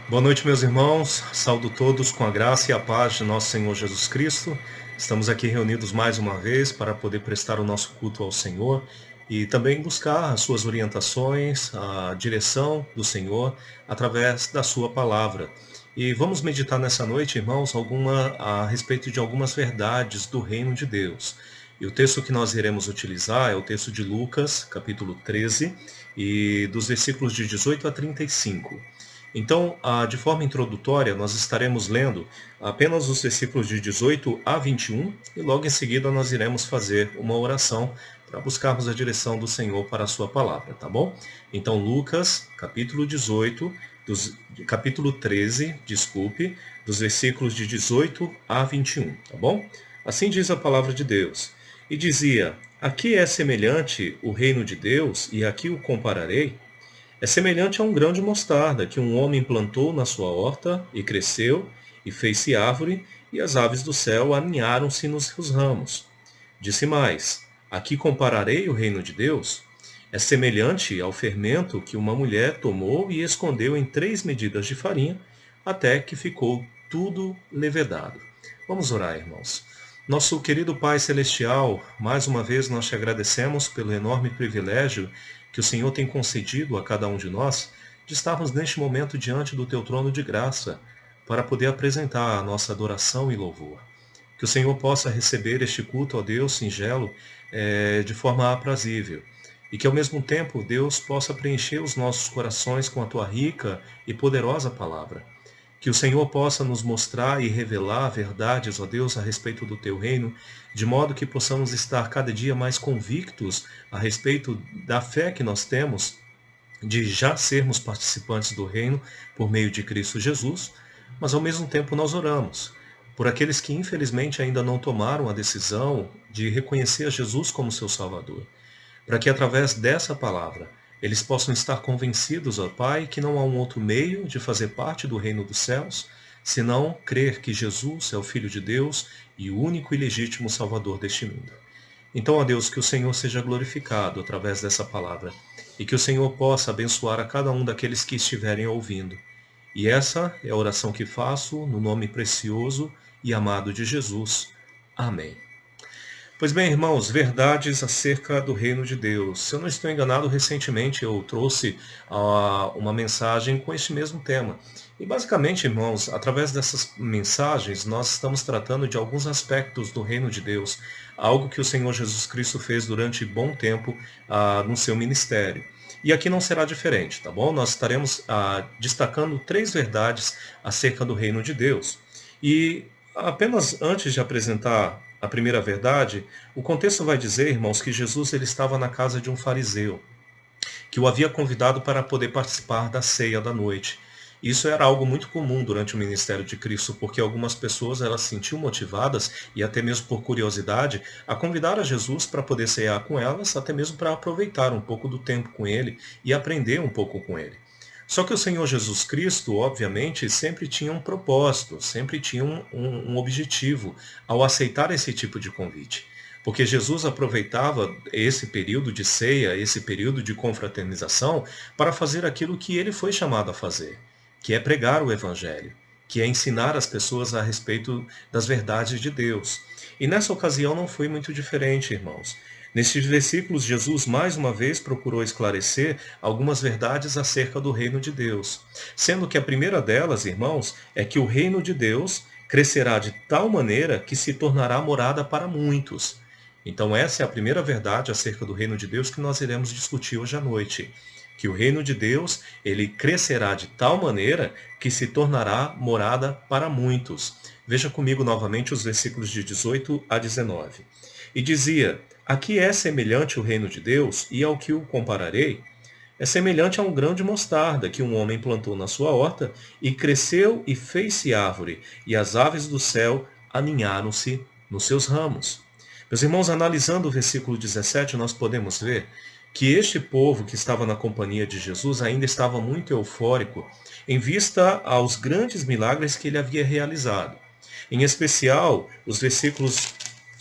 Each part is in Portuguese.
Boa noite, meus irmãos. Saúdo todos com a graça e a paz de nosso Senhor Jesus Cristo. Estamos aqui reunidos mais uma vez para poder prestar o nosso culto ao Senhor e também buscar as suas orientações, a direção do Senhor através da sua palavra. E vamos meditar nessa noite, irmãos, a respeito de algumas verdades do reino de Deus. E o texto que nós iremos utilizar é o texto de Lucas, capítulo 13, e dos versículos de 18 a 35. Então, de forma introdutória, nós estaremos lendo apenas os versículos de 18 a 21 e logo em seguida nós iremos fazer uma oração para buscarmos a direção do Senhor para a sua palavra, tá bom? Então, Lucas, capítulo 13, dos versículos de 18 a 21, tá bom? Assim diz a palavra de Deus. E dizia: Aqui é semelhante o reino de Deus, e aqui o compararei. É semelhante a um grão de mostarda que um homem plantou na sua horta e cresceu e fez-se árvore, e as aves do céu aninharam-se nos seus ramos. Disse mais: Aqui compararei o reino de Deus. É semelhante ao fermento que uma mulher tomou e escondeu em 3 medidas de farinha, até que ficou tudo levedado. Vamos orar, irmãos. Nosso querido Pai Celestial, mais uma vez nós te agradecemos pelo enorme privilégio que o Senhor tem concedido a cada um de nós de estarmos neste momento diante do teu trono de graça para poder apresentar a nossa adoração e louvor. Que o Senhor possa receber este culto, ó Deus, singelo, de forma aprazível. E que ao mesmo tempo Deus possa preencher os nossos corações com a tua rica e poderosa palavra. Que o Senhor possa nos mostrar e revelar verdades, ó Deus, a respeito do teu reino, de modo que possamos estar cada dia mais convictos a respeito da fé que nós temos, de já sermos participantes do reino por meio de Cristo Jesus, mas ao mesmo tempo nós oramos por aqueles que infelizmente ainda não tomaram a decisão de reconhecer a Jesus como seu Salvador, para que através dessa palavra eles possam estar convencidos, ó Pai, que não há um outro meio de fazer parte do reino dos céus, senão crer que Jesus é o Filho de Deus e o único e legítimo Salvador deste mundo. Então, ó Deus, que o Senhor seja glorificado através dessa palavra e que o Senhor possa abençoar a cada um daqueles que estiverem ouvindo. E essa é a oração que faço no nome precioso e amado de Jesus. Amém. Pois bem, irmãos, verdades acerca do reino de Deus. Se eu não estou enganado, recentemente eu trouxe uma mensagem com este mesmo tema. E basicamente, irmãos, através dessas mensagens, nós estamos tratando de alguns aspectos do reino de Deus, algo que o Senhor Jesus Cristo fez durante bom tempo no seu ministério. E aqui não será diferente, tá bom? Nós estaremos destacando 3 verdades acerca do reino de Deus. E apenas antes de apresentar a primeira verdade, o contexto vai dizer, irmãos, que Jesus ele estava na casa de um fariseu, que o havia convidado para poder participar da ceia da noite. Isso era algo muito comum durante o ministério de Cristo, porque algumas pessoas elas se sentiam motivadas, e até mesmo por curiosidade, a convidar a Jesus para poder cear com elas, até mesmo para aproveitar um pouco do tempo com ele e aprender um pouco com ele. Só que o Senhor Jesus Cristo, obviamente, sempre tinha um propósito, sempre tinha um objetivo ao aceitar esse tipo de convite. Porque Jesus aproveitava esse período de ceia, esse período de confraternização, para fazer aquilo que ele foi chamado a fazer, que é pregar o Evangelho, que é ensinar as pessoas a respeito das verdades de Deus. E nessa ocasião não foi muito diferente, irmãos. Nestes versículos, Jesus mais uma vez procurou esclarecer algumas verdades acerca do reino de Deus. Sendo que a primeira delas, irmãos, é que o reino de Deus crescerá de tal maneira que se tornará morada para muitos. Então essa é a primeira verdade acerca do reino de Deus que nós iremos discutir hoje à noite. Que o reino de Deus, ele crescerá de tal maneira que se tornará morada para muitos. Veja comigo novamente os versículos de 18 a 19. E dizia: Aqui é semelhante o reino de Deus, e ao que o compararei, é semelhante a um grão de mostarda que um homem plantou na sua horta, e cresceu e fez-se árvore, e as aves do céu aninharam-se nos seus ramos. Meus irmãos, analisando o versículo 17, nós podemos ver que este povo que estava na companhia de Jesus ainda estava muito eufórico em vista aos grandes milagres que ele havia realizado. Em especial, os versículos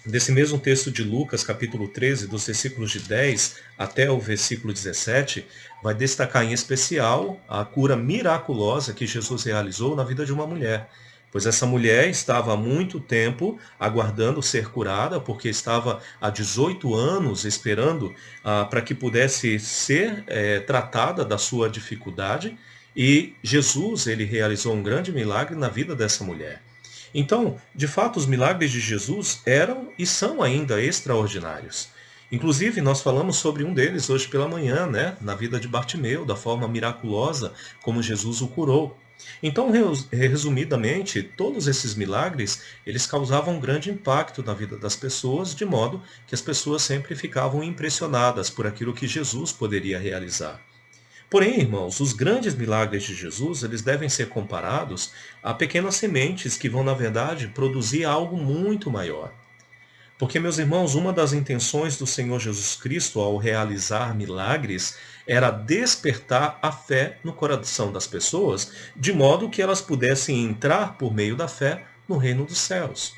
desse mesmo texto de Lucas, capítulo 13, dos versículos de 10 até o versículo 17, vai destacar em especial a cura miraculosa que Jesus realizou na vida de uma mulher. Pois essa mulher estava há muito tempo aguardando ser curada, porque estava há 18 anos esperando para que pudesse ser tratada da sua dificuldade. E Jesus, ele realizou um grande milagre na vida dessa mulher. Então, de fato, os milagres de Jesus eram e são ainda extraordinários. Inclusive, nós falamos sobre um deles hoje pela manhã, né? Na vida de Bartimeu, da forma miraculosa como Jesus o curou. Então, resumidamente, todos esses milagres, eles causavam um grande impacto na vida das pessoas, de modo que as pessoas sempre ficavam impressionadas por aquilo que Jesus poderia realizar. Porém, irmãos, os grandes milagres de Jesus, eles devem ser comparados a pequenas sementes que vão, na verdade, produzir algo muito maior. Porque, meus irmãos, uma das intenções do Senhor Jesus Cristo ao realizar milagres era despertar a fé no coração das pessoas, de modo que elas pudessem entrar por meio da fé no reino dos céus.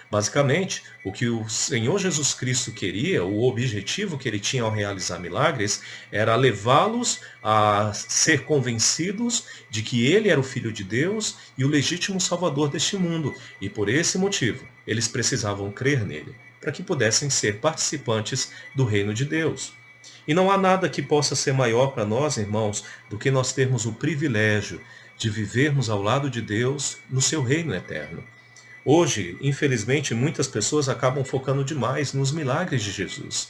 Basicamente, o que o Senhor Jesus Cristo queria, o objetivo que ele tinha ao realizar milagres, era levá-los a ser convencidos de que ele era o Filho de Deus e o legítimo Salvador deste mundo. E por esse motivo, eles precisavam crer nele, para que pudessem ser participantes do reino de Deus. E não há nada que possa ser maior para nós, irmãos, do que nós termos o privilégio de vivermos ao lado de Deus no seu reino eterno. Hoje, infelizmente, muitas pessoas acabam focando demais nos milagres de Jesus,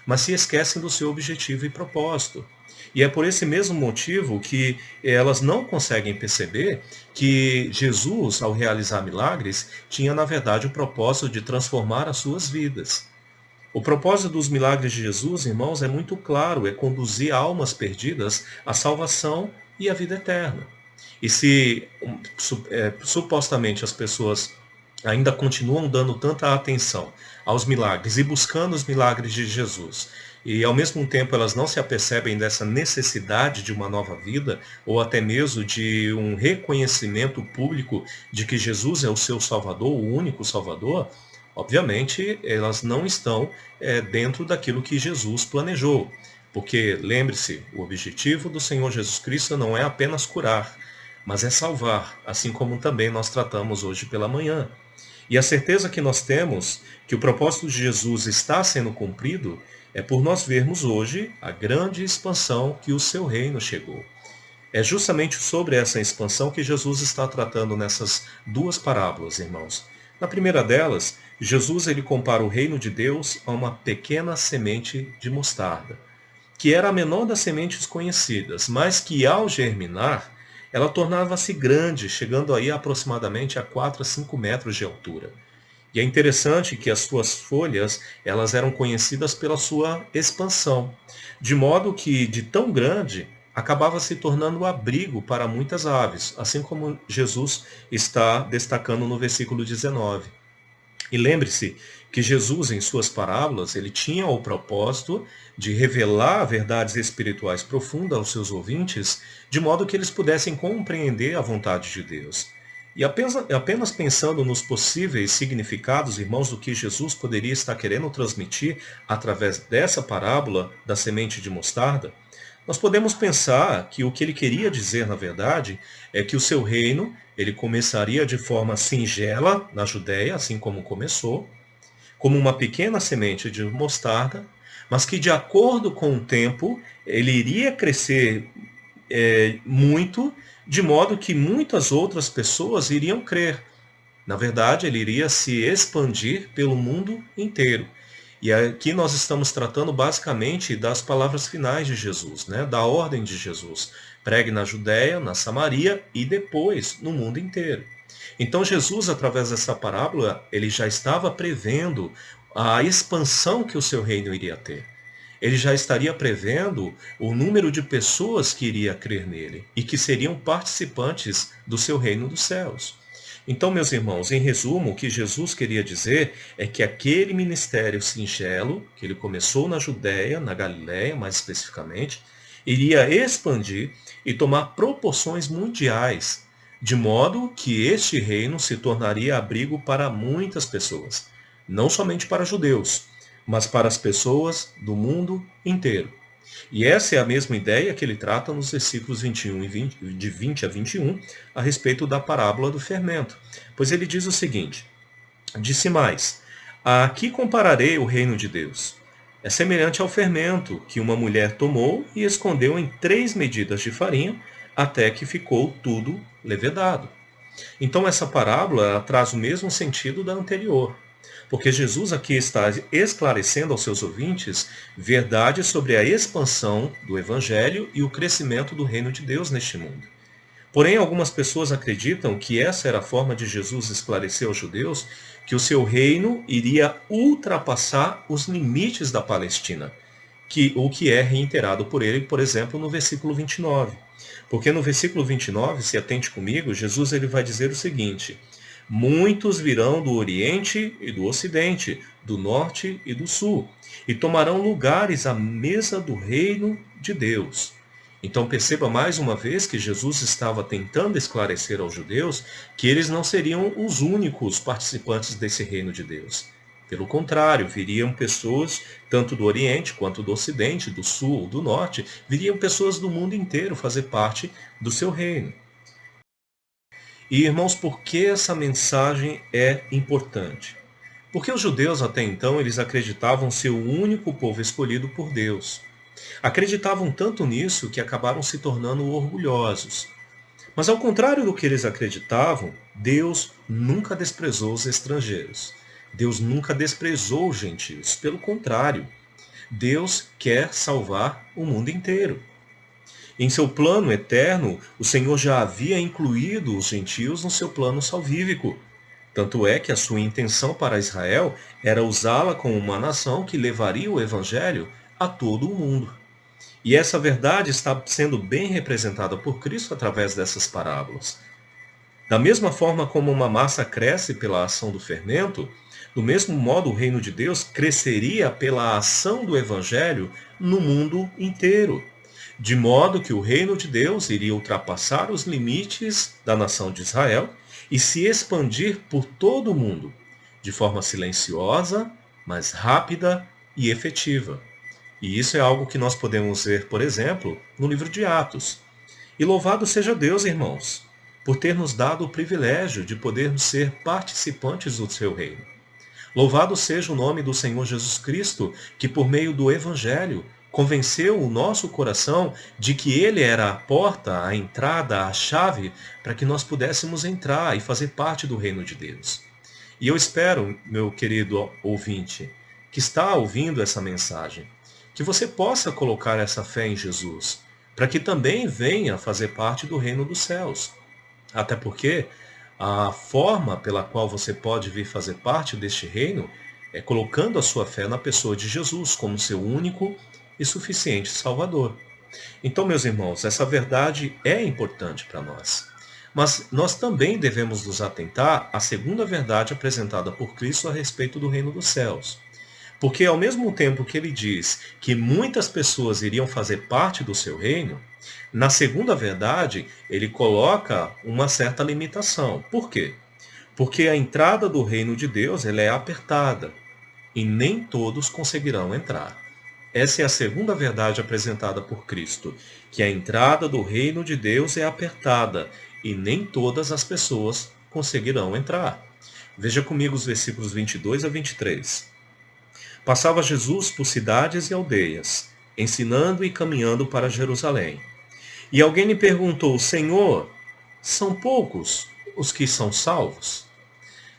mas se esquecem do seu objetivo e propósito. E é por esse mesmo motivo que elas não conseguem perceber que Jesus, ao realizar milagres, tinha na verdade o propósito de transformar as suas vidas. O propósito dos milagres de Jesus, irmãos, é muito claro, é conduzir almas perdidas à salvação e à vida eterna. E se supostamente as pessoas ainda continuam dando tanta atenção aos milagres e buscando os milagres de Jesus, e ao mesmo tempo elas não se apercebem dessa necessidade de uma nova vida, ou até mesmo de um reconhecimento público de que Jesus é o seu Salvador, o único Salvador, obviamente elas não estão dentro daquilo que Jesus planejou. Porque, lembre-se, o objetivo do Senhor Jesus Cristo não é apenas curar, mas é salvar, assim como também nós tratamos hoje pela manhã. E a certeza que nós temos que o propósito de Jesus está sendo cumprido é por nós vermos hoje a grande expansão que o seu reino chegou. É justamente sobre essa expansão que Jesus está tratando nessas duas parábolas, irmãos. Na primeira delas, Jesus ele compara o reino de Deus a uma pequena semente de mostarda, que era a menor das sementes conhecidas, mas que ao germinar, ela tornava-se grande, chegando aí aproximadamente a 4 a 5 metros de altura. E é interessante que as suas folhas, elas eram conhecidas pela sua expansão, de modo que de tão grande acabava se tornando abrigo para muitas aves, assim como Jesus está destacando no versículo 19. E lembre-se que Jesus, em suas parábolas, ele tinha o propósito de revelar verdades espirituais profundas aos seus ouvintes, de modo que eles pudessem compreender a vontade de Deus. E apenas pensando nos possíveis significados, irmãos, do que Jesus poderia estar querendo transmitir através dessa parábola da semente de mostarda, nós podemos pensar que o que ele queria dizer, na verdade, é que o seu reino ele começaria de forma singela na Judéia, assim como começou, como uma pequena semente de mostarda, mas que de acordo com o tempo ele iria crescer muito, de modo que muitas outras pessoas iriam crer. Na verdade, ele iria se expandir pelo mundo inteiro. E aqui nós estamos tratando basicamente das palavras finais de Jesus, né? Da ordem de Jesus. Pregue na Judéia, na Samaria e depois no mundo inteiro. Então Jesus, através dessa parábola, ele já estava prevendo a expansão que o seu reino iria ter. Ele já estaria prevendo o número de pessoas que iria crer nele e que seriam participantes do seu reino dos céus. Então, meus irmãos, em resumo, o que Jesus queria dizer é que aquele ministério singelo, que ele começou na Judéia, na Galiléia mais especificamente, iria expandir e tomar proporções mundiais, de modo que este reino se tornaria abrigo para muitas pessoas. não somente para judeus, mas para as pessoas do mundo inteiro. E essa é a mesma ideia que ele trata nos versículos 21 e 20, de 20 a 21, a respeito da parábola do fermento. Pois ele diz o seguinte: disse mais: a que compararei o reino de Deus? É semelhante ao fermento que uma mulher tomou e escondeu em 3 medidas de farinha, até que ficou tudo levedado. Então essa parábola ela traz o mesmo sentido da anterior, porque Jesus aqui está esclarecendo aos seus ouvintes verdades sobre a expansão do Evangelho e o crescimento do reino de Deus neste mundo. Porém, algumas pessoas acreditam que essa era a forma de Jesus esclarecer aos judeus que o seu reino iria ultrapassar os limites da Palestina, o que é reiterado por ele, por exemplo, no versículo 29. Porque no versículo 29, se atente comigo, Jesus ele vai dizer o seguinte: muitos virão do Oriente e do Ocidente, do Norte e do Sul, e tomarão lugares à mesa do reino de Deus. Então perceba mais uma vez que Jesus estava tentando esclarecer aos judeus que eles não seriam os únicos participantes desse reino de Deus. Pelo contrário, viriam pessoas, tanto do Oriente quanto do Ocidente, do Sul ou do Norte, viriam pessoas do mundo inteiro fazer parte do seu reino. E irmãos, por que essa mensagem é importante? Porque os judeus até então eles acreditavam ser o único povo escolhido por Deus. Acreditavam tanto nisso que acabaram se tornando orgulhosos. Mas ao contrário do que eles acreditavam, Deus nunca desprezou os estrangeiros. Deus nunca desprezou os gentios. Pelo contrário, Deus quer salvar o mundo inteiro. Em seu plano eterno, o Senhor já havia incluído os gentios no seu plano salvífico. Tanto é que a sua intenção para Israel era usá-la como uma nação que levaria o evangelho a todo o mundo. E essa verdade está sendo bem representada por Cristo através dessas parábolas. Da mesma forma como uma massa cresce pela ação do fermento, do mesmo modo o reino de Deus cresceria pela ação do evangelho no mundo inteiro. De modo que o reino de Deus iria ultrapassar os limites da nação de Israel e se expandir por todo o mundo, de forma silenciosa, mas rápida e efetiva. E isso é algo que nós podemos ver, por exemplo, no livro de Atos. E louvado seja Deus, irmãos, por ter nos dado o privilégio de podermos ser participantes do seu reino. Louvado seja o nome do Senhor Jesus Cristo, que por meio do Evangelho convenceu o nosso coração de que Ele era a porta, a entrada, a chave para que nós pudéssemos entrar e fazer parte do reino de Deus. E eu espero, meu querido ouvinte, que está ouvindo essa mensagem, que você possa colocar essa fé em Jesus, para que também venha fazer parte do reino dos céus. Até porque a forma pela qual você pode vir fazer parte deste reino é colocando a sua fé na pessoa de Jesus como seu único e suficiente Salvador. Então, meus irmãos, essa verdade é importante para nós. Mas nós também devemos nos atentar à segunda verdade apresentada por Cristo a respeito do reino dos céus. Porque ao mesmo tempo que ele diz que muitas pessoas iriam fazer parte do seu reino, na segunda verdade, ele coloca uma certa limitação. Por quê? Porque a entrada do reino de Deus ela é apertada e nem todos conseguirão entrar. Essa é a segunda verdade apresentada por Cristo, que a entrada do reino de Deus é apertada e nem todas as pessoas conseguirão entrar. Veja comigo os versículos 22 a 23. Passava Jesus por cidades e aldeias, ensinando e caminhando para Jerusalém. E alguém lhe perguntou: Senhor, são poucos os que são salvos?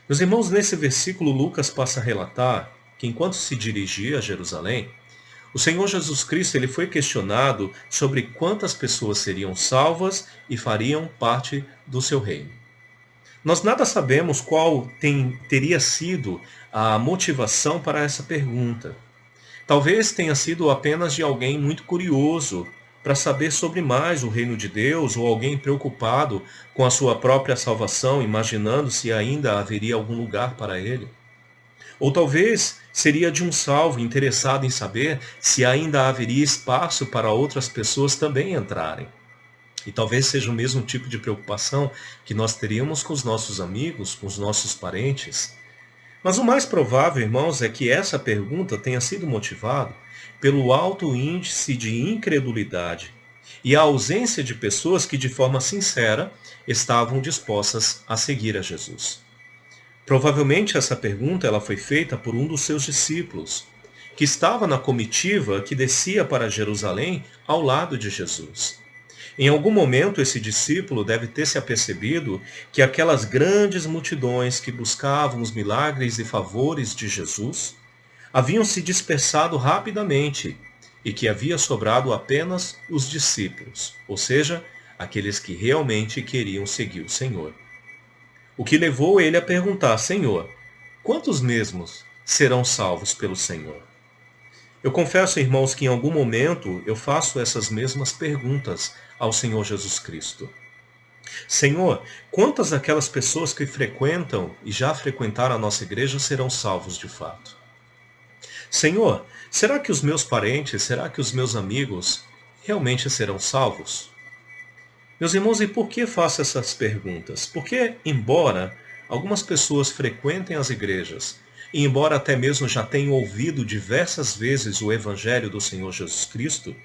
Meus irmãos, nesse versículo Lucas passa a relatar que enquanto se dirigia a Jerusalém, o Senhor Jesus Cristo ele foi questionado sobre quantas pessoas seriam salvas e fariam parte do seu reino. Nós nada sabemos qual teria sido a motivação para essa pergunta. Talvez tenha sido apenas de alguém muito curioso para saber sobre mais o reino de Deus, ou alguém preocupado com a sua própria salvação, imaginando se ainda haveria algum lugar para ele. Ou talvez seria de um salvo interessado em saber se ainda haveria espaço para outras pessoas também entrarem. E talvez seja o mesmo tipo de preocupação que nós teríamos com os nossos amigos, com os nossos parentes. Mas o mais provável, irmãos, é que essa pergunta tenha sido motivada pelo alto índice de incredulidade e a ausência de pessoas que de forma sincera estavam dispostas a seguir a Jesus. Provavelmente essa pergunta ela foi feita por um dos seus discípulos, que estava na comitiva que descia para Jerusalém ao lado de Jesus. Em algum momento esse discípulo deve ter se apercebido que aquelas grandes multidões que buscavam os milagres e favores de Jesus haviam se dispersado rapidamente e que havia sobrado apenas os discípulos, ou seja, aqueles que realmente queriam seguir o Senhor. O que levou ele a perguntar: Senhor, quantos mesmos serão salvos pelo Senhor? Eu confesso, irmãos, que em algum momento eu faço essas mesmas perguntas ao Senhor Jesus Cristo. Senhor, quantas daquelas pessoas que frequentam e já frequentaram a nossa igreja serão salvos de fato? Senhor, será que os meus parentes, será que os meus amigos realmente serão salvos? Meus irmãos, e por que faço essas perguntas? Porque, embora algumas pessoas frequentem as igrejas, e embora até mesmo já tenham ouvido diversas vezes o Evangelho do Senhor Jesus Cristo,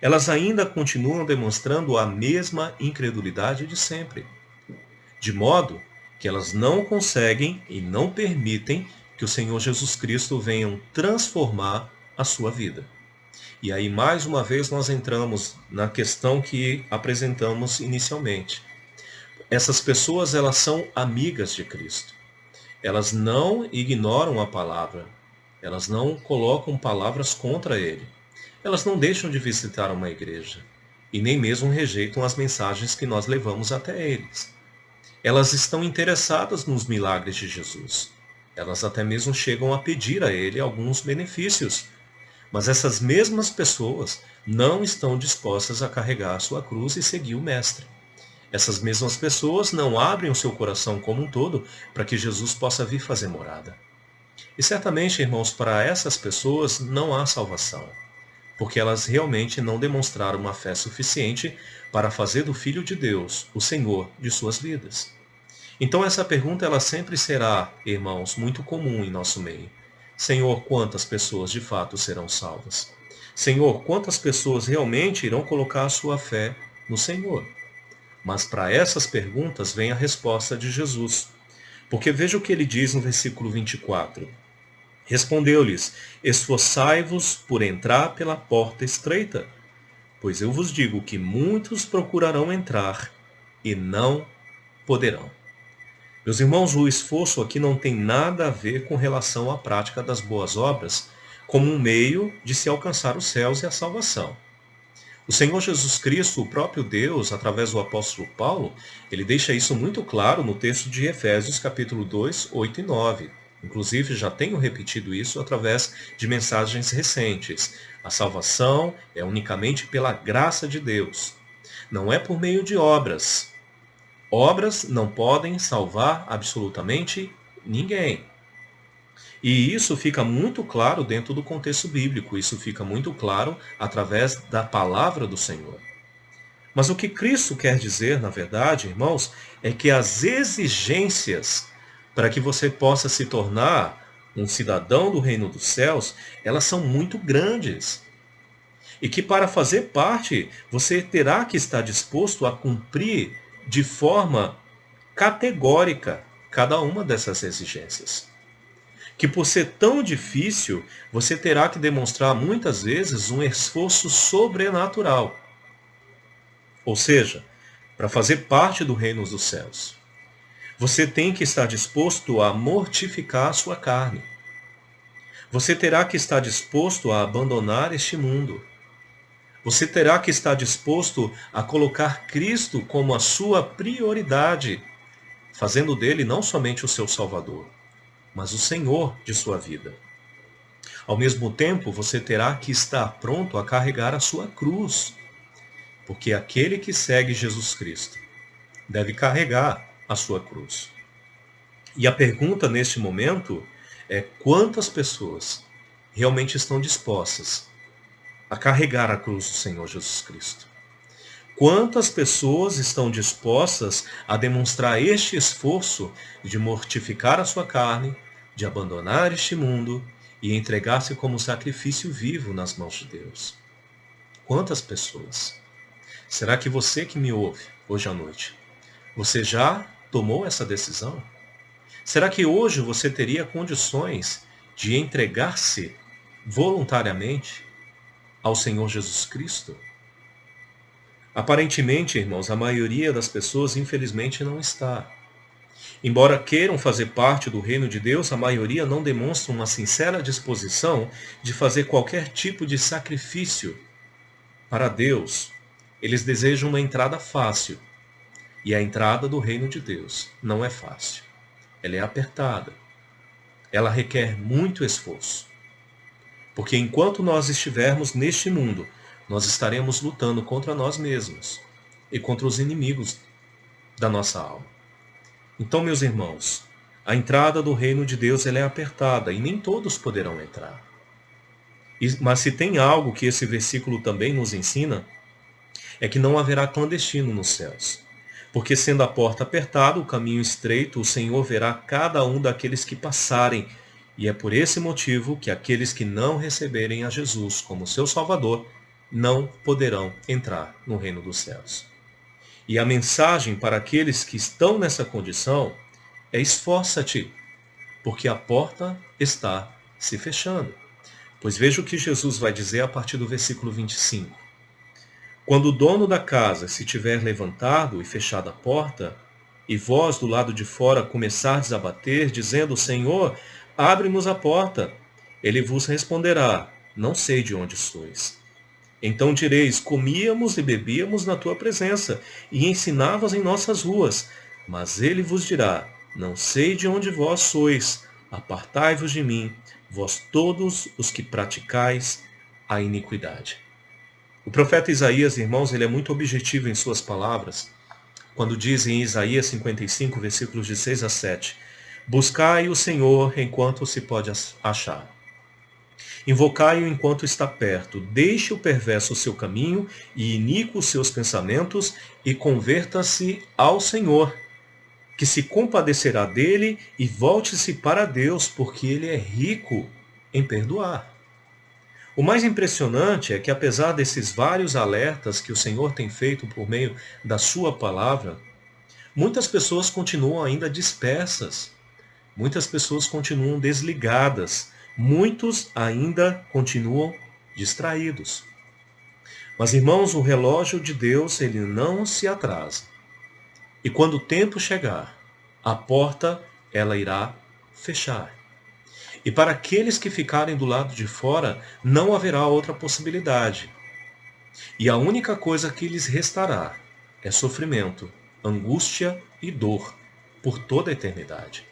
elas ainda continuam demonstrando a mesma incredulidade de sempre. De modo que elas não conseguem e não permitem que o Senhor Jesus Cristo venha transformar a sua vida. E aí, mais uma vez, nós entramos na questão que apresentamos inicialmente. Essas pessoas, elas são amigas de Cristo. Elas não ignoram a palavra. Elas não colocam palavras contra ele. Elas não deixam de visitar uma igreja. E nem mesmo rejeitam as mensagens que nós levamos até eles. Elas estão interessadas nos milagres de Jesus. Elas até mesmo chegam a pedir a ele alguns benefícios. Mas essas mesmas pessoas não estão dispostas a carregar a sua cruz e seguir o Mestre. Essas mesmas pessoas não abrem o seu coração como um todo para que Jesus possa vir fazer morada. E certamente, irmãos, para essas pessoas não há salvação, porque elas realmente não demonstraram uma fé suficiente para fazer do Filho de Deus o Senhor de suas vidas. Então essa pergunta ela sempre será, irmãos, muito comum em nosso meio. Senhor, quantas pessoas de fato serão salvas? Senhor, quantas pessoas realmente irão colocar a sua fé no Senhor? Mas para essas perguntas vem a resposta de Jesus. Porque veja o que ele diz no versículo 24. Respondeu-lhes: esforçai-vos por entrar pela porta estreita, pois eu vos digo que muitos procurarão entrar e não poderão. Meus irmãos, o esforço aqui não tem nada a ver com relação à prática das boas obras, como um meio de se alcançar os céus e a salvação. O Senhor Jesus Cristo, o próprio Deus, através do apóstolo Paulo, ele deixa isso muito claro no texto de Efésios, capítulo 2, 8 e 9. Inclusive, já tenho repetido isso através de mensagens recentes. A salvação é unicamente pela graça de Deus. Não é por meio de obras. Obras não podem salvar absolutamente ninguém. E isso fica muito claro dentro do contexto bíblico, isso fica muito claro através da palavra do Senhor. Mas o que Cristo quer dizer, na verdade, irmãos, é que as exigências para que você possa se tornar um cidadão do reino dos céus, elas são muito grandes. E que para fazer parte, você terá que estar disposto a cumprir de forma categórica cada uma dessas exigências. Que por ser tão difícil, você terá que demonstrar muitas vezes um esforço sobrenatural. Ou seja, para fazer parte do reino dos céus, você tem que estar disposto a mortificar a sua carne. Você terá que estar disposto a abandonar este mundo. Você terá que estar disposto a colocar Cristo como a sua prioridade, fazendo dele não somente o seu Salvador, mas o Senhor de sua vida. Ao mesmo tempo, você terá que estar pronto a carregar a sua cruz, porque aquele que segue Jesus Cristo deve carregar a sua cruz. E a pergunta neste momento é: quantas pessoas realmente estão dispostas a carregar a cruz do Senhor Jesus Cristo? Quantas pessoas estão dispostas a demonstrar este esforço de mortificar a sua carne, de abandonar este mundo e entregar-se como sacrifício vivo nas mãos de Deus. Quantas pessoas? Será que você que me ouve hoje à noite, você já tomou essa decisão? Será que hoje você teria condições de entregar-se voluntariamente ao Senhor Jesus Cristo? Aparentemente, irmãos, a maioria das pessoas infelizmente não está. Embora queiram fazer parte do reino de Deus, a maioria não demonstra uma sincera disposição de fazer qualquer tipo de sacrifício para Deus. Eles desejam uma entrada fácil. E a entrada do reino de Deus não é fácil. Ela é apertada. Ela requer muito esforço. Porque enquanto nós estivermos neste mundo, nós estaremos lutando contra nós mesmos e contra os inimigos da nossa alma. Então, meus irmãos, a entrada do reino de Deus ela é apertada e nem todos poderão entrar. Mas se tem algo que esse versículo também nos ensina, é que não haverá clandestino nos céus. Porque sendo a porta apertada, o caminho estreito, o Senhor verá cada um daqueles que passarem. E é por esse motivo que aqueles que não receberem a Jesus como seu Salvador, não poderão entrar no reino dos céus. E a mensagem para aqueles que estão nessa condição é: esforça-te, porque a porta está se fechando. Pois veja o que Jesus vai dizer a partir do versículo 25. Quando o dono da casa se tiver levantado e fechado a porta, e vós do lado de fora começardes a bater, dizendo: Senhor, abre-nos a porta, ele vos responderá: não sei de onde sois. Então direis: comíamos e bebíamos na tua presença, e ensinavas em nossas ruas. Mas ele vos dirá: não sei de onde vós sois, apartai-vos de mim, vós todos os que praticais a iniquidade. O profeta Isaías, irmãos, ele é muito objetivo em suas palavras, quando diz em Isaías 55, versículos de 6 a 7, buscai o Senhor enquanto se pode achar. Invocai-o enquanto está perto, deixe o perverso o seu caminho e iníquo os seus pensamentos, e converta-se ao Senhor, que se compadecerá dele, e volte-se para Deus, porque ele é rico em perdoar. O mais impressionante é que, apesar desses vários alertas que o Senhor tem feito por meio da sua palavra, muitas pessoas continuam ainda dispersas, muitas pessoas continuam desligadas, muitos ainda continuam distraídos. Mas, irmãos, o relógio de Deus, ele não se atrasa. E quando o tempo chegar, a porta, ela irá fechar. E para aqueles que ficarem do lado de fora, não haverá outra possibilidade. E a única coisa que lhes restará é sofrimento, angústia e dor por toda a eternidade.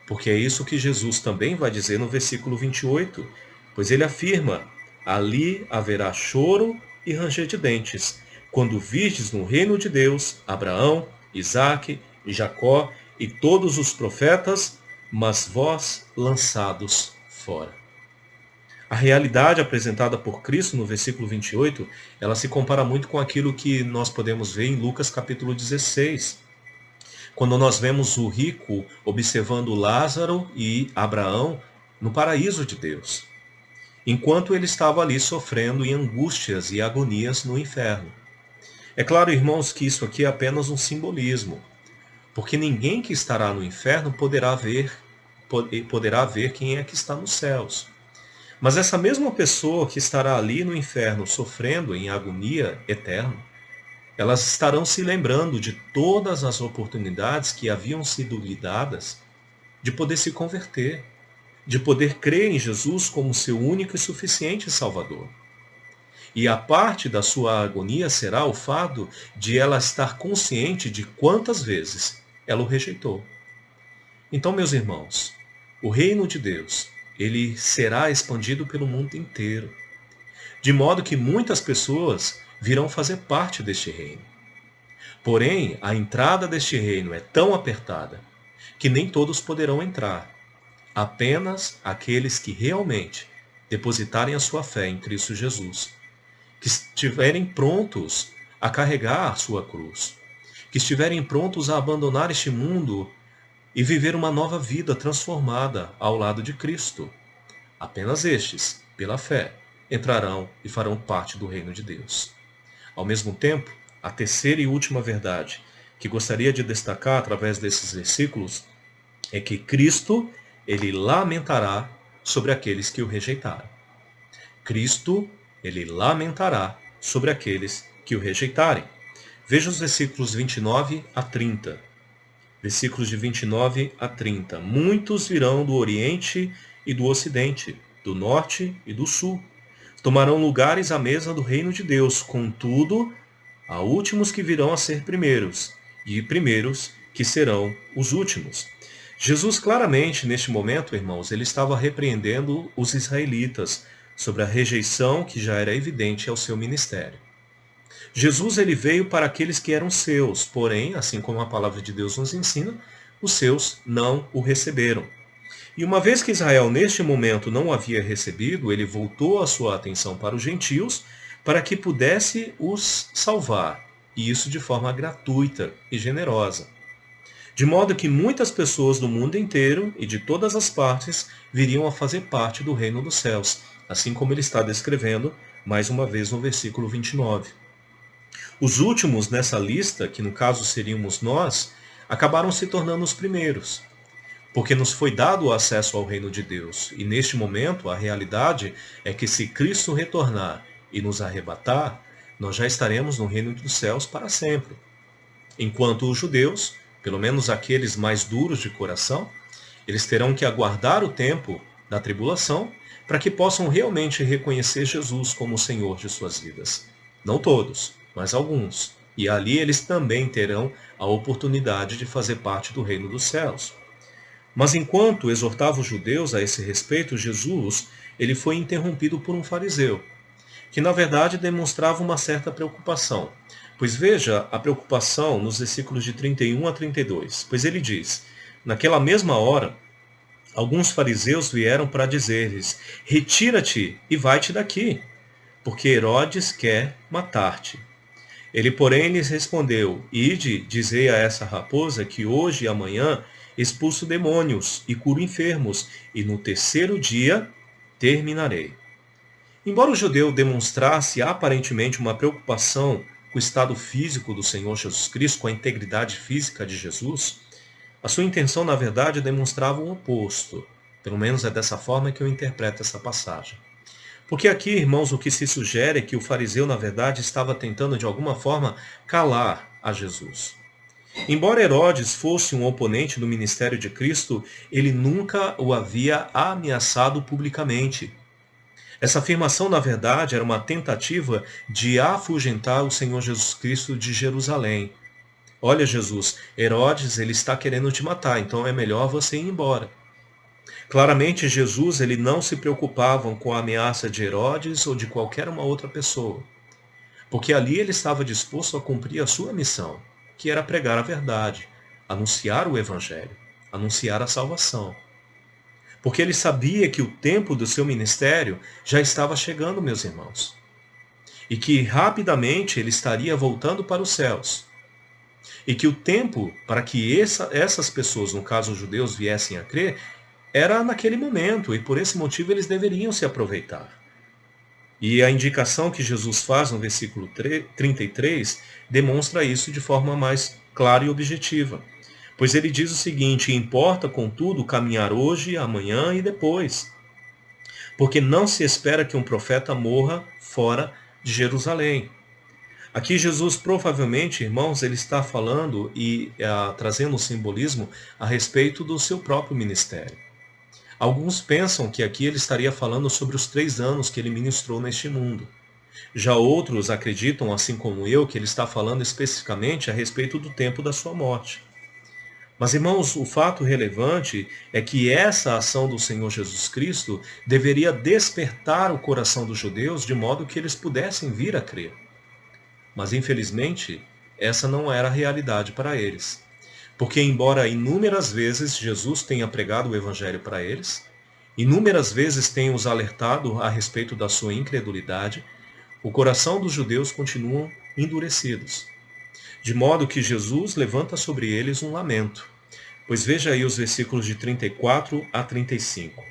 Porque é isso que Jesus também vai dizer no versículo 28, pois ele afirma: ali haverá choro e ranger de dentes, quando virdes no reino de Deus Abraão, Isaque e Jacó e todos os profetas, mas vós lançados fora. A realidade apresentada por Cristo no versículo 28, ela se compara muito com aquilo que nós podemos ver em Lucas capítulo 16, quando nós vemos o rico observando Lázaro e Abraão no paraíso de Deus, enquanto ele estava ali sofrendo em angústias e agonias no inferno. É claro, irmãos, que isso aqui é apenas um simbolismo, porque ninguém que estará no inferno poderá ver quem é que está nos céus. Mas essa mesma pessoa que estará ali no inferno sofrendo em agonia eterna, elas estarão se lembrando de todas as oportunidades que haviam sido lhe dadas de poder se converter, de poder crer em Jesus como seu único e suficiente Salvador. E a parte da sua agonia será o fato de ela estar consciente de quantas vezes ela o rejeitou. Então, meus irmãos, o reino de Deus, ele será expandido pelo mundo inteiro, de modo que muitas pessoas virão fazer parte deste reino. Porém, a entrada deste reino é tão apertada que nem todos poderão entrar. Apenas aqueles que realmente depositarem a sua fé em Cristo Jesus, que estiverem prontos a carregar a sua cruz, que estiverem prontos a abandonar este mundo e viver uma nova vida transformada ao lado de Cristo. Apenas estes, pela fé, entrarão e farão parte do reino de Deus. Ao mesmo tempo, a terceira e última verdade que gostaria de destacar através desses versículos é que Cristo, ele lamentará sobre aqueles que o rejeitaram. Cristo, ele lamentará sobre aqueles que o rejeitarem. Veja os versículos 29 a 30. Versículos de 29 a 30. Muitos virão do Oriente e do Ocidente, do Norte e do Sul. Tomarão lugares à mesa do reino de Deus. Contudo, há últimos que virão a ser primeiros, e primeiros que serão os últimos. Jesus claramente, neste momento, irmãos, ele estava repreendendo os israelitas sobre a rejeição que já era evidente ao seu ministério. Jesus ele veio para aqueles que eram seus, porém, assim como a palavra de Deus nos ensina, os seus não o receberam. E uma vez que Israel neste momento não o havia recebido, ele voltou a sua atenção para os gentios para que pudesse os salvar, e isso de forma gratuita e generosa. De modo que muitas pessoas do mundo inteiro e de todas as partes viriam a fazer parte do reino dos céus, assim como ele está descrevendo mais uma vez no versículo 29. Os últimos nessa lista, que no caso seríamos nós, acabaram se tornando os primeiros, porque nos foi dado o acesso ao reino de Deus. E neste momento, a realidade é que se Cristo retornar e nos arrebatar, nós já estaremos no reino dos céus para sempre. Enquanto os judeus, pelo menos aqueles mais duros de coração, eles terão que aguardar o tempo da tribulação para que possam realmente reconhecer Jesus como o Senhor de suas vidas. Não todos, mas alguns. E ali eles também terão a oportunidade de fazer parte do reino dos céus. Mas enquanto exortava os judeus a esse respeito, Jesus ele foi interrompido por um fariseu, que na verdade demonstrava uma certa preocupação. Pois veja a preocupação nos versículos de 31 a 32. Pois ele diz, naquela mesma hora, alguns fariseus vieram para dizer-lhes, retira-te e vai-te daqui, porque Herodes quer matar-te. Ele, porém, lhes respondeu, ide, dizei a essa raposa que hoje e amanhã expulso demônios e curo enfermos, e no terceiro dia terminarei. Embora o judeu demonstrasse aparentemente uma preocupação com o estado físico do Senhor Jesus Cristo, com a integridade física de Jesus, a sua intenção, na verdade, demonstrava o oposto. Pelo menos é dessa forma que eu interpreto essa passagem. Porque aqui, irmãos, o que se sugere é que o fariseu, na verdade, estava tentando, de alguma forma, calar a Jesus. Embora Herodes fosse um oponente do ministério de Cristo, ele nunca o havia ameaçado publicamente. Essa afirmação, na verdade, era uma tentativa de afugentar o Senhor Jesus Cristo de Jerusalém. Olha, Jesus, Herodes ele está querendo te matar, então é melhor você ir embora. Claramente, Jesus ele não se preocupava com a ameaça de Herodes ou de qualquer uma outra pessoa, porque ali ele estava disposto a cumprir a sua missão, que era pregar a verdade, anunciar o Evangelho, anunciar a salvação. Porque ele sabia que o tempo do seu ministério já estava chegando, meus irmãos, e que rapidamente ele estaria voltando para os céus. E que o tempo para que essas pessoas, no caso os judeus, viessem a crer, era naquele momento, e por esse motivo eles deveriam se aproveitar. E a indicação que Jesus faz no versículo 33 demonstra isso de forma mais clara e objetiva. Pois ele diz o seguinte, importa, contudo, caminhar hoje, amanhã e depois. Porque não se espera que um profeta morra fora de Jerusalém. Aqui Jesus provavelmente, irmãos, ele está falando e trazendo um simbolismo a respeito do seu próprio ministério. Alguns pensam que aqui ele estaria falando sobre os 3 anos que ele ministrou neste mundo. Já outros acreditam, assim como eu, que ele está falando especificamente a respeito do tempo da sua morte. Mas, irmãos, o fato relevante é que essa ação do Senhor Jesus Cristo deveria despertar o coração dos judeus de modo que eles pudessem vir a crer. Mas, infelizmente, essa não era a realidade para eles. Porque, embora inúmeras vezes Jesus tenha pregado o Evangelho para eles, inúmeras vezes tenha os alertado a respeito da sua incredulidade, o coração dos judeus continuam endurecidos. De modo que Jesus levanta sobre eles um lamento. Pois veja aí os versículos de 34 a 35.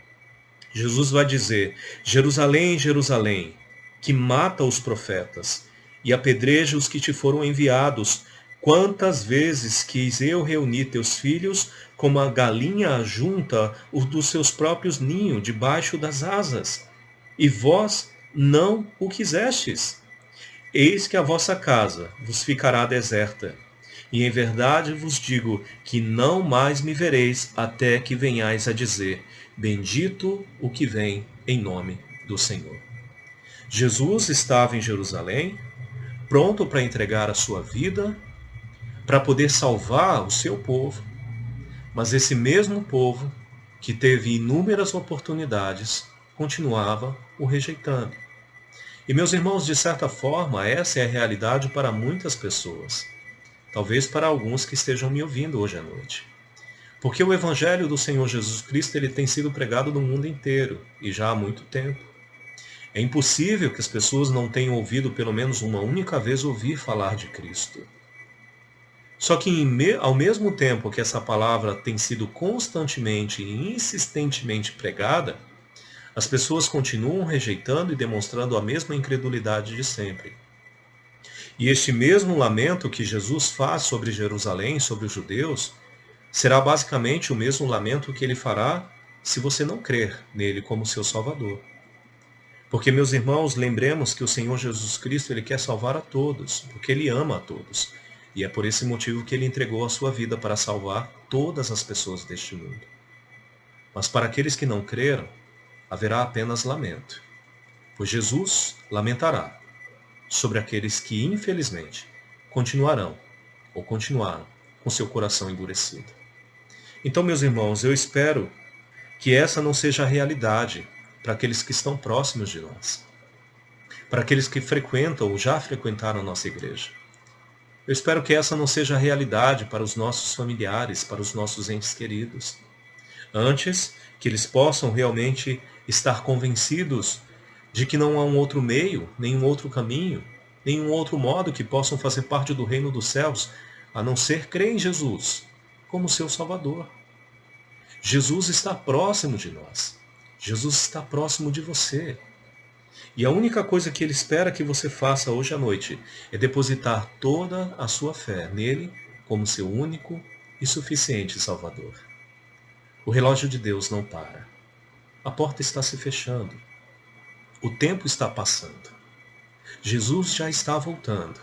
Jesus vai dizer: Jerusalém, Jerusalém, que mata os profetas e apedreja os que te foram enviados. Quantas vezes quis eu reunir teus filhos, como a galinha ajunta os dos seus próprios ninhos debaixo das asas, e vós não o quisestes. Eis que a vossa casa vos ficará deserta. E em verdade vos digo que não mais me vereis até que venhais a dizer: Bendito o que vem em nome do Senhor. Jesus estava em Jerusalém, pronto para entregar a sua vida, para poder salvar o seu povo, mas esse mesmo povo, que teve inúmeras oportunidades, continuava o rejeitando. E meus irmãos, de certa forma, essa é a realidade para muitas pessoas. Talvez para alguns que estejam me ouvindo hoje à noite. Porque o Evangelho do Senhor Jesus Cristo ele tem sido pregado no mundo inteiro, e já há muito tempo. É impossível que as pessoas não tenham ouvido pelo menos uma única vez ouvir falar de Cristo. Só que ao mesmo tempo que essa palavra tem sido constantemente e insistentemente pregada, as pessoas continuam rejeitando e demonstrando a mesma incredulidade de sempre. E este mesmo lamento que Jesus faz sobre Jerusalém, sobre os judeus, será basicamente o mesmo lamento que ele fará se você não crer nele como seu Salvador. Porque, meus irmãos, lembremos que o Senhor Jesus Cristo ele quer salvar a todos, porque ele ama a todos. E é por esse motivo que ele entregou a sua vida para salvar todas as pessoas deste mundo. Mas para aqueles que não creram, haverá apenas lamento. Pois Jesus lamentará sobre aqueles que, infelizmente, continuarão ou continuaram com seu coração endurecido. Então, meus irmãos, eu espero que essa não seja a realidade para aqueles que estão próximos de nós, para aqueles que frequentam ou já frequentaram a nossa igreja. Eu espero que essa não seja a realidade para os nossos familiares, para os nossos entes queridos. Antes, que eles possam realmente estar convencidos de que não há um outro meio, nenhum outro caminho, nenhum outro modo que possam fazer parte do reino dos céus, a não ser crer em Jesus como seu Salvador. Jesus está próximo de nós. Jesus está próximo de você. E a única coisa que Ele espera que você faça hoje à noite é depositar toda a sua fé nele como seu único e suficiente Salvador. O relógio de Deus não para. A porta está se fechando. O tempo está passando. Jesus já está voltando.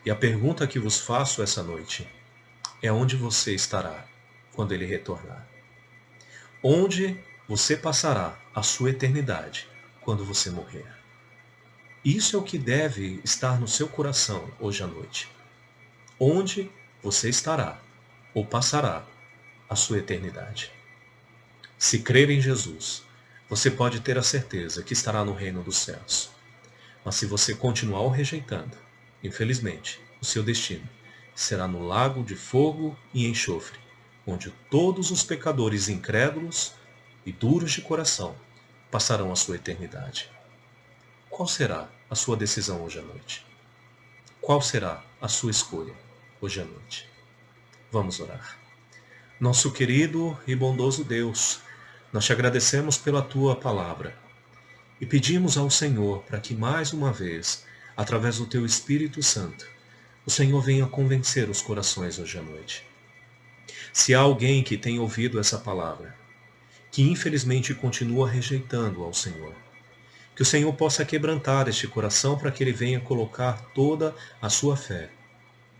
E a pergunta que vos faço essa noite é: onde você estará quando Ele retornar? Onde você passará a sua eternidade quando você morrer? Isso é o que deve estar no seu coração hoje à noite. Onde você estará ou passará a sua eternidade? Se crer em Jesus, você pode ter a certeza que estará no reino dos céus. Mas se você continuar o rejeitando, infelizmente, o seu destino será no lago de fogo e enxofre, onde todos os pecadores incrédulos e duros de coração passarão a sua eternidade. Qual será a sua decisão hoje à noite? Qual será a sua escolha hoje à noite? Vamos orar. Nosso querido e bondoso Deus, nós te agradecemos pela tua palavra e pedimos ao Senhor para que mais uma vez, através do teu Espírito Santo, o Senhor venha convencer os corações hoje à noite. Se há alguém que tem ouvido essa palavra, que infelizmente continua rejeitando ao Senhor, que o Senhor possa quebrantar este coração para que ele venha colocar toda a sua fé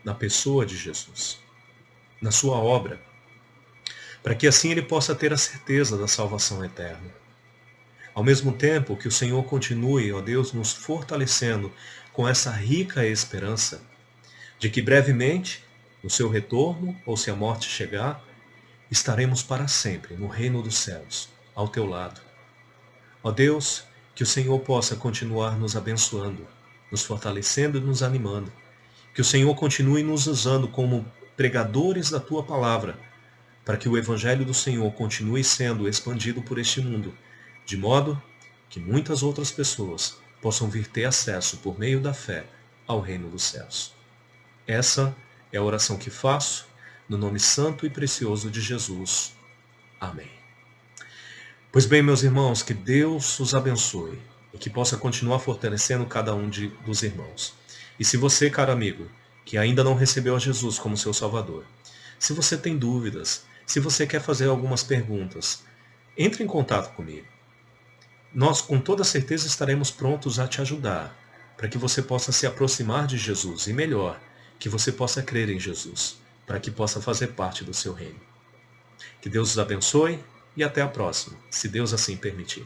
na pessoa de Jesus, na sua obra, para que assim ele possa ter a certeza da salvação eterna. Ao mesmo tempo que o Senhor continue, ó Deus, nos fortalecendo com essa rica esperança de que brevemente, no seu retorno, ou se a morte chegar, estaremos para sempre no reino dos céus, ao teu lado. Ó Deus, que o Senhor possa continuar nos abençoando, nos fortalecendo e nos animando. Que o Senhor continue nos usando como pregadores da tua palavra, para que o Evangelho do Senhor continue sendo expandido por este mundo, de modo que muitas outras pessoas possam vir ter acesso, por meio da fé, ao reino dos céus. Essa é a oração que faço, no nome santo e precioso de Jesus. Amém. Pois bem, meus irmãos, que Deus os abençoe e que possa continuar fortalecendo cada um dos irmãos. E se você, caro amigo, que ainda não recebeu a Jesus como seu Salvador, se você tem dúvidas, se você quer fazer algumas perguntas, entre em contato comigo. Nós, com toda certeza, estaremos prontos a te ajudar, para que você possa se aproximar de Jesus e, melhor, que você possa crer em Jesus, para que possa fazer parte do seu reino. Que Deus os abençoe e até a próxima, se Deus assim permitir.